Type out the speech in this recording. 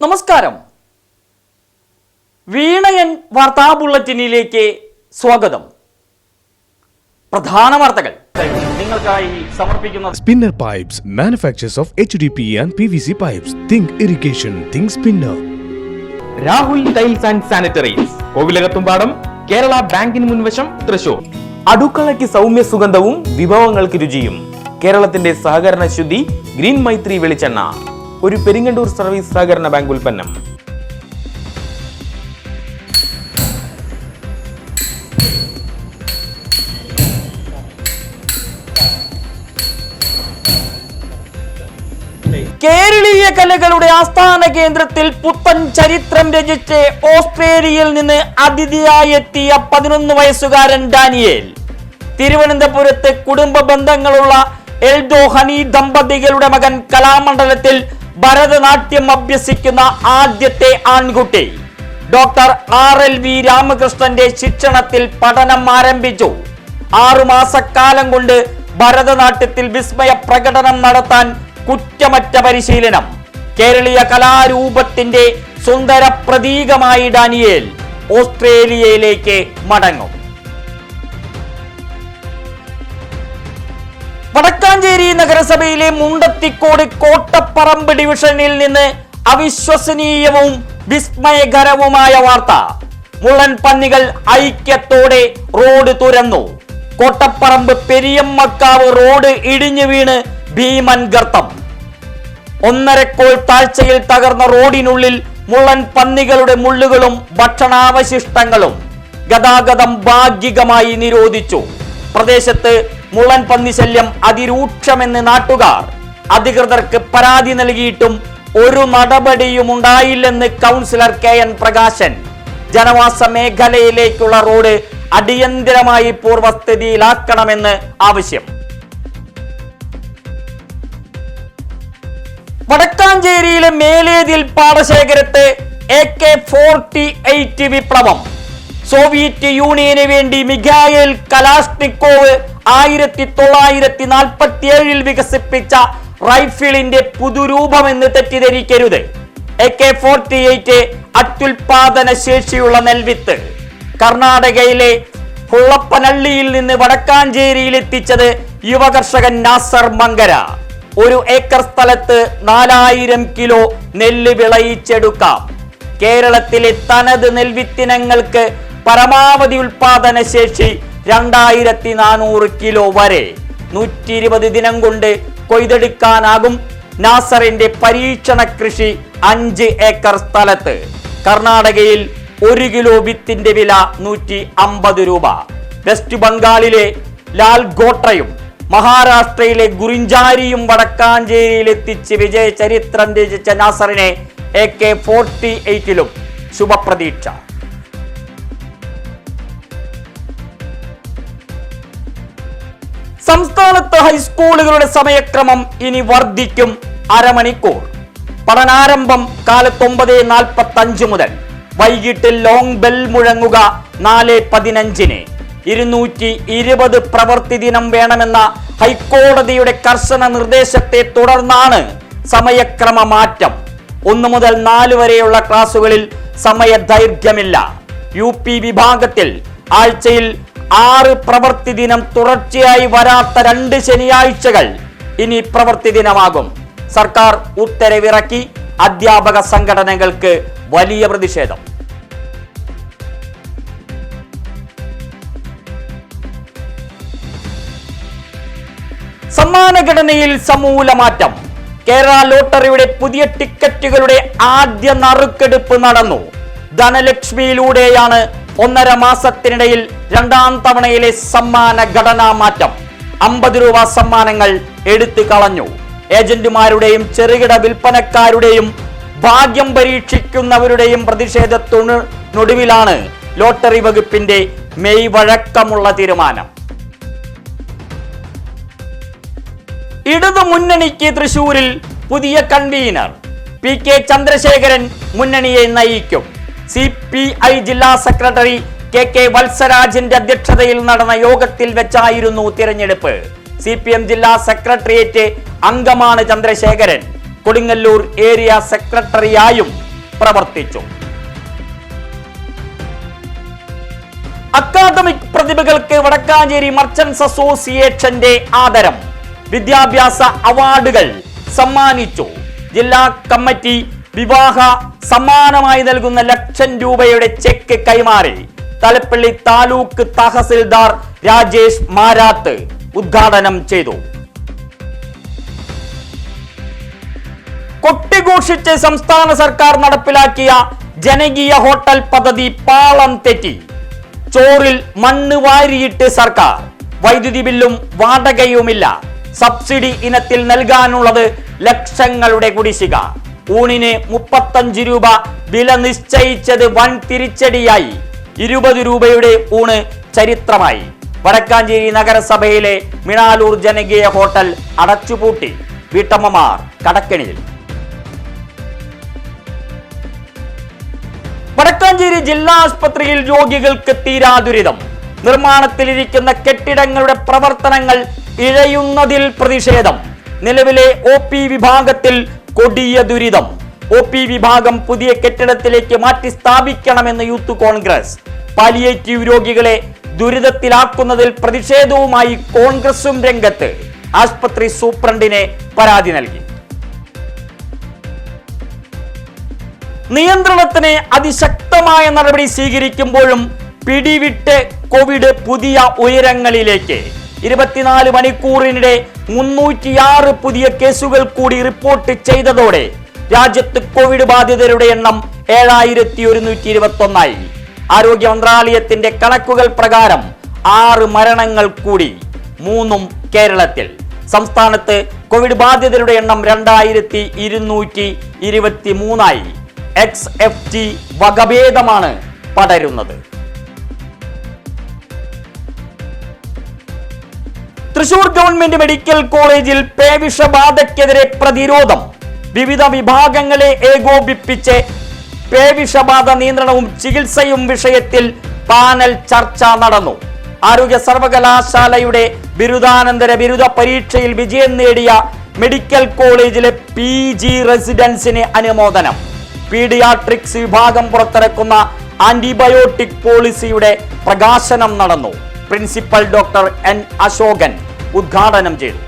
നമസ്കാരം. വീണയൻ വാർത്താ ബുള്ളറ്റിനിലേക്ക് സ്വാഗതം. പ്രധാന വാർത്തകൾ നിങ്ങൾക്കായി സമർപ്പിക്കുന്നത് Spinner Pipes, manufacturers of HDPE and PVC pipes. Think irrigation, think Spinner. Rahul tiles and sanitaries, Kovilakathumpadam, Kerala ബാങ്കിന് മുൻവശം, തൃശൂർ. അടുക്കളയ്ക്ക് സൗമ്യ സുഗന്ധവും വിഭവങ്ങൾക്ക് രുചിയും. കേരളത്തിന്റെ സഹകരണ ശുദ്ധി ഗ്രീൻ മൈത്രി വെളിച്ചെണ്ണ, ഒരു പെരിങ്ങണ്ടൂർ സർവീസ് സഹകരണ ബാങ്ക് ഉൽപ്പന്നം. കേരളീയ കലകളുടെ ആസ്ഥാന കേന്ദ്രത്തിൽ പുത്തൻ ചരിത്രം രചിച്ച് ഓസ്ട്രേലിയയിൽ നിന്ന് അതിഥിയായി എത്തിയ 11 വയസ്സുകാരൻ ഡാനിയേൽ. തിരുവനന്തപുരത്ത് കുടുംബ ബന്ധങ്ങളുള്ള എൽദോ ഹനി ദമ്പതികളുടെ മകൻ കലാമണ്ഡലത്തിൽ ഭരതനാട്യം അഭ്യസിക്കുന്ന ആദ്യത്തെ ആൺകുട്ടി. ഡോക്ടർ RLV രാമകൃഷ്ണന്റെ ശിക്ഷണത്തിൽ പഠനം ആരംഭിച്ചു. 6 മാസക്കാലം കൊണ്ട് ഭരതനാട്യത്തിൽ വിസ്മയ പ്രകടനം നടത്താൻ കുറ്റമറ്റ പരിശീലനം. കേരളീയ കലാരൂപത്തിന്റെ സുന്ദര പ്രതീകമായി ഡാനിയേൽ ഓസ്ട്രേലിയയിലേക്ക് മടങ്ങും. വടക്കാഞ്ചേരി നഗരസഭയിലെ മുണ്ടത്തിക്കോട് കോട്ടപ്പറമ്പ് ഡിവിഷനിൽ നിന്ന് അവിശ്വസനീയവും വിസ്മയകരവുമായ വാർത്ത. മുള്ളൻ പന്നികൾ ഐക്യത്തോടെ റോഡ് തുരന്നു. കോട്ടപ്പറമ്പ് പെരിയമ്മക്കാവ് റോഡ് ഇടിഞ്ഞു വീണ് ഭീമൻ ഗർത്തം. 1.5 കോൾ താഴ്ചയിൽ തകർന്ന റോഡിനുള്ളിൽ മുള്ളൻ പന്നികളുടെ മുള്ളുകളും ഭക്ഷണാവശിഷ്ടങ്ങളും. ഗതാഗതം ഭാഗികമായി നിരോധിച്ചു. പ്രദേശത്ത് മുള്ളൻ പന്നി ശല്യം അതിരൂക്ഷമെന്ന് നാട്ടുകാർ. അധികൃതർക്ക് പരാതി നൽകിയിട്ടും ഒരു നടപടിയും ഉണ്ടായില്ലെന്ന് കൗൺസിലർ KN പ്രകാശൻ. ജനവാസ മേഖലയിലേക്കുള്ള റോഡ് അടിയന്തരമായി പൂർവ്വസ്ഥിതിയിലാക്കണമെന്ന് ആവശ്യം. വടക്കാഞ്ചേരിയിലെ മേലേതിൽ പാടശേഖരത്ത് AK-48 വിപ്ലവം. സോവിയറ്റ് യൂണിയന് വേണ്ടി മിഖായേൽ കലാഷ്നിക്കോവ് 1947 വികസിപ്പിച്ച റൈഫിളിന്റെ പുതുരൂപമെന്ന് തെറ്റിദ്ധരിക്കരുത്. AK-48 അത്യുൽപാദന ശേഷിയുള്ള നെൽവിത്ത്. കർണാടകയിലെ ഹുള്ളപ്പനള്ളിയിൽ നിന്ന് വടക്കാഞ്ചേരിയിൽ എത്തിച്ചത് യുവകർഷകൻ നാസർ മങ്കര. 1 ഏക്കർ സ്ഥലത്ത് 4000 കിലോ നെല്ല് വിളയിച്ചെടുക്കാം. കേരളത്തിലെ തനത് നെൽവിത്തിനങ്ങൾക്ക് പരമാവധി ഉൽപാദന ശേഷി 2400 കിലോ വരെ. 120 ദിനം കൊണ്ട് കൊയ്തെടുക്കാനാകും. നാസറിന്റെ പരീക്ഷണ കൃഷി 5 ഏക്കർ സ്ഥലത്ത്. കർണാടകയിൽ 1 കിലോ വിത്തിന്റെ വില 150 രൂപ. വെസ്റ്റ് ബംഗാളിലെ ലാൽഗോട്ടയും മഹാരാഷ്ട്രയിലെ ഗുറിഞ്ചാരിയും വടക്കാഞ്ചേരിയിൽ എത്തിച്ച് വിജയ ചരിത്രം രചിച്ച നാസറിനെ AK-48 ശുഭപ്രതീക്ഷ. സംസ്ഥാനത്ത് ഹൈസ്കൂളുകളുടെ സമയക്രമം ഇനി വർദ്ധിക്കും. അരമണിക്കൂർ. പഠനാരംഭം കാലത്ത് 9:45 മുതൽ. വൈകിട്ട് ലോങ് ബെൽ മുഴങ്ങുക 4:15. 220 പ്രവൃത്തി ദിനം വേണമെന്ന ഹൈക്കോടതിയുടെ കർശന നിർദ്ദേശത്തെ തുടർന്നാണ് സമയക്രമ മാറ്റം. 1 മുതൽ 4 വരെയുള്ള ക്ലാസുകളിൽ സമയ ദൈർഘ്യമില്ല. UP വിഭാഗത്തിൽ ആഴ്ചയിൽ 6 പ്രവൃത്തി ദിനം തുടർച്ചയായി വരാത്ത 2 ശനിയാഴ്ചകൾ ഇനി പ്രവൃത്തി ദിനമാകും. സർക്കാർ ഉത്തരവിറക്കി. അധ്യാപക സംഘടനകൾക്ക് വലിയ പ്രതിഷേധം. സമ്മാനഘടനയിൽ സമൂല മാറ്റം. കേരള ലോട്ടറിയുടെ പുതിയ ടിക്കറ്റുകളുടെ ആദ്യ നറുക്കെടുപ്പ് നടന്നു. ധനലക്ഷ്മിയിലൂടെയാണ് 1.5 മാസത്തിനിടയിൽ 2ാം തവണയിലെ സമ്മാന ഘടനാ മാറ്റം. 50 രൂപ സമ്മാനങ്ങൾ എടുത്തു കളഞ്ഞു. ഏജന്റുമാരുടെയും ചെറുകിട വിൽപ്പനക്കാരുടെയും ഭാഗ്യം പരീക്ഷിക്കുന്നവരുടെയും പ്രതിഷേധത്തിനൊടുവിലാണ് ലോട്ടറി വകുപ്പിന്റെ മെയ് വഴക്കമുള്ള തീരുമാനം. ഇടതു മുന്നണിക്ക് തൃശൂരിൽ പുതിയ കൺവീനർ. PK ചന്ദ്രശേഖരൻ മുന്നണിയെ നയിക്കും. CPI ജില്ലാ സെക്രട്ടറി KK വത്സരാജിന്റെ അധ്യക്ഷതയിൽ നടന്ന യോഗത്തിൽ വെച്ചായിരുന്നു തിരഞ്ഞെടുപ്പ്. CPM ജില്ലാ സെക്രട്ടേറിയറ്റ് അംഗമാണ് ചന്ദ്രശേഖരൻ. കൊടുങ്ങല്ലൂർ ഏരിയ സെക്രട്ടറിയായും പ്രവർത്തിച്ചു. അക്കാദമിക് പ്രതിഭകൾക്ക് വടക്കാഞ്ചേരി മർച്ചന്റ്സ് അസോസിയേഷന്റെ ആദരം. വിദ്യാഭ്യാസ അവാർഡുകൾ സമ്മാനിച്ചു. ജില്ലാ കമ്മിറ്റി വിവാഹ സമ്മാനമായി നൽകുന്ന ₹1,00,000 ചെക്ക് കൈമാറി. തലപ്പള്ളി താലൂക്ക് തഹസിൽദാർ രാജേഷ് മാരാത്ത് ഉദ്ഘാടനം ചെയ്തു. കൊട്ടിഘോഷിച്ച് സംസ്ഥാന സർക്കാർ നടപ്പിലാക്കിയ ജനകീയ ഹോട്ടൽ പദ്ധതി പാളം തെറ്റി. ചോറിൽ മണ്ണ് വാരിയിട്ട് സർക്കാർ. വൈദ്യുതി ബില്ലും വാടകയുമില്ല. സബ്സിഡി ഇനത്തിൽ നൽകാനുള്ളത് ലക്ഷങ്ങളുടെ കുടിശ്ശിക. ഊണിന് 35 രൂപ വില നിശ്ചയിച്ചത് വൻ തിരിച്ചടിയായി. 20 രൂപയുടെ ഊണ് ചരിത്രമായി. വടക്കാഞ്ചേരി നഗരസഭയിലെ മിണാലൂർ ജനകീയ ഹോട്ടൽ അടച്ചുപൂട്ടി. വീട്ടമ്മമാർ കടക്കെണിയിൽ. വടക്കാഞ്ചേരി ജില്ലാ ആശുപത്രിയിൽ രോഗികൾക്ക് തീരാ ദുരിതം. നിർമ്മാണത്തിലിരിക്കുന്ന കെട്ടിടങ്ങളുടെ പ്രവർത്തനങ്ങൾ ഇഴയുന്നതിൽ പ്രതിഷേധം. നിലവിലെ OP വിഭാഗത്തിൽ കൊടിയ ദുരിതം. OP വിഭാഗം പുതിയ കെട്ടിടത്തിലേക്ക് മാറ്റി സ്ഥാപിക്കണമെന്ന് യൂത്ത് കോൺഗ്രസ്. പാലിയേറ്റീവ് രോഗികളെ ദുരിതത്തിലാക്കുന്നതിൽ പ്രതിഷേധവുമായി കോൺഗ്രസും രംഗത്ത്. ആശുപത്രി സൂപ്രണ്ടിനെ പരാതി നൽകി. നിയന്ത്രണത്തിന് അതിശക്തമായ നടപടി സ്വീകരിക്കുമ്പോഴും പിടിവിട്ട് കോവിഡ് പുതിയ ഉയരങ്ങളിലേക്ക്. 24 മണിക്കൂറിനിടെ 306 പുതിയ കേസുകൾ കൂടി റിപ്പോർട്ട് ചെയ്തതോടെ രാജ്യത്ത് കോവിഡ് ബാധിതരുടെ എണ്ണം 7121. ആരോഗ്യ മന്ത്രാലയത്തിന്റെ കണക്കുകൾ പ്രകാരം 6 മരണങ്ങൾ കൂടി, 3 കേരളത്തിൽ. സംസ്ഥാനത്ത് കോവിഡ് ബാധിതരുടെ എണ്ണം 2223. XFT വകഭേദമാണ് പടരുന്നത്. തൃശൂർ ഗവൺമെന്റ് മെഡിക്കൽ കോളേജിൽ പേവിഷബാധയ്ക്കെതിരെ പ്രതിരോധം. വിവിധ വിഭാഗങ്ങളെ ഏകോപിപ്പിച്ച് പേവിഷബാധ നിയന്ത്രണവും ചികിത്സയും വിഷയത്തിൽ പാനൽ ചർച്ച നടന്നു. ആരോഗ്യ സർവകലാശാലയുടെ ബിരുദാനന്തര ബിരുദ പരീക്ഷയിൽ വിജയം നേടിയ മെഡിക്കൽ കോളേജിലെ PG റെസിഡൻസിന് അനുമോദനം. പീഡിയാട്രിക്സ് വിഭാഗം പുറത്തിറക്കുന്ന ആന്റിബയോട്ടിക് പോളിസിയുടെ പ്രകാശനം നടന്നു. Principal doctor N. അശോകൻ ഉദ്ഘാടനം ചെയ്തു.